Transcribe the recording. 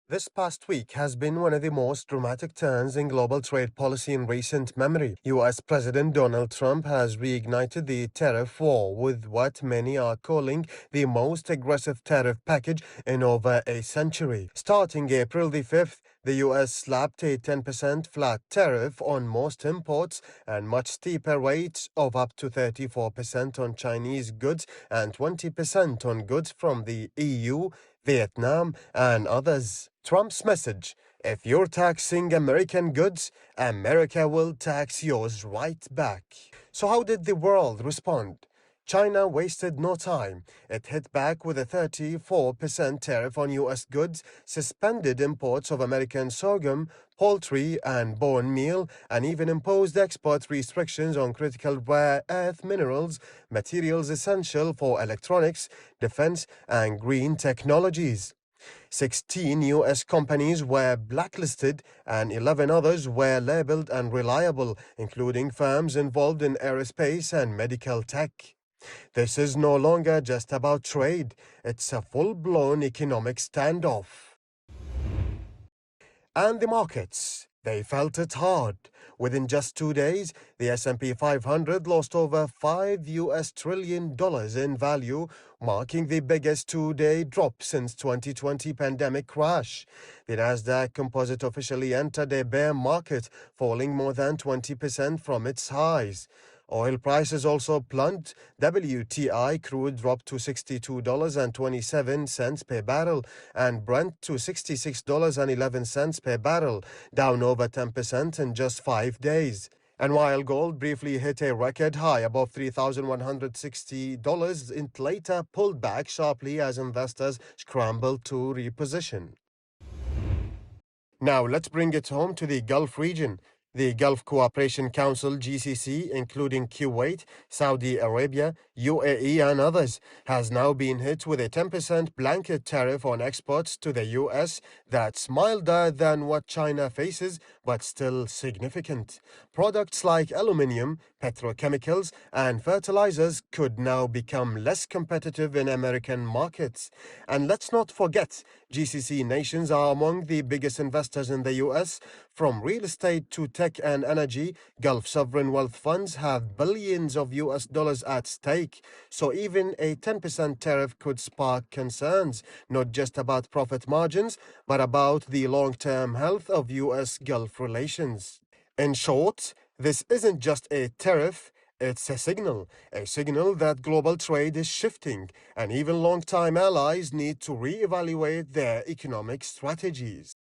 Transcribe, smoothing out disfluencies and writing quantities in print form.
This past week has been one of the most dramatic turns in global trade policy in recent memory. US President Donald Trump has reignited the tariff war with what many are calling the most aggressive tariff package in over a century. Starting April the 5th, the US slapped a 10% flat tariff on most imports and much steeper rates of up to 34% on Chinese goods and 20% on goods from the EU, Vietnam, and others. Trump's message: if you're taxing American goods, America will tax yours right back. So, how did the world respond? China wasted no time. It hit back with a 34% tariff on U.S. goods, suspended imports of American sorghum, poultry, and bone meal, and even imposed export restrictions on critical rare earth minerals, materials essential for electronics, defense, and green technologies. 16 U.S. companies were blacklisted and 11 others were labeled unreliable, including firms involved in aerospace and medical tech. This is no longer just about trade, it's a full-blown economic standoff. And the markets, they felt it hard. Within just 2 days, the S&P 500 lost over $5 trillion in value, marking the biggest two-day drop since 2020 pandemic crash. The Nasdaq Composite officially entered a bear market, falling more than 20% from its highs. Oil prices also plunged. WTI crude dropped to $62.27 per barrel and Brent to $66.11 per barrel, down over 10% in just 5 days. And while gold briefly hit a record high above $3,160, it later pulled back sharply as investors scrambled to reposition. Now let's bring it home to the Gulf region. The Gulf Cooperation Council (GCC), including Kuwait, Saudi Arabia, UAE, and others, has now been hit with a 10% blanket tariff on exports to the US that's milder than what China faces, but still significant. Products like aluminium, petrochemicals, and fertilizers could now become less competitive in American markets. And let's not forget, GCC nations are among the biggest investors in the US. From real estate to tech and energy, Gulf sovereign wealth funds have billions of US dollars at stake. So even a 10% tariff could spark concerns, not just about profit margins, but about the long-term health of US Gulf relations. In short, this isn't just a tariff, it's a signal that global trade is shifting, and even long-time allies need to reevaluate their economic strategies.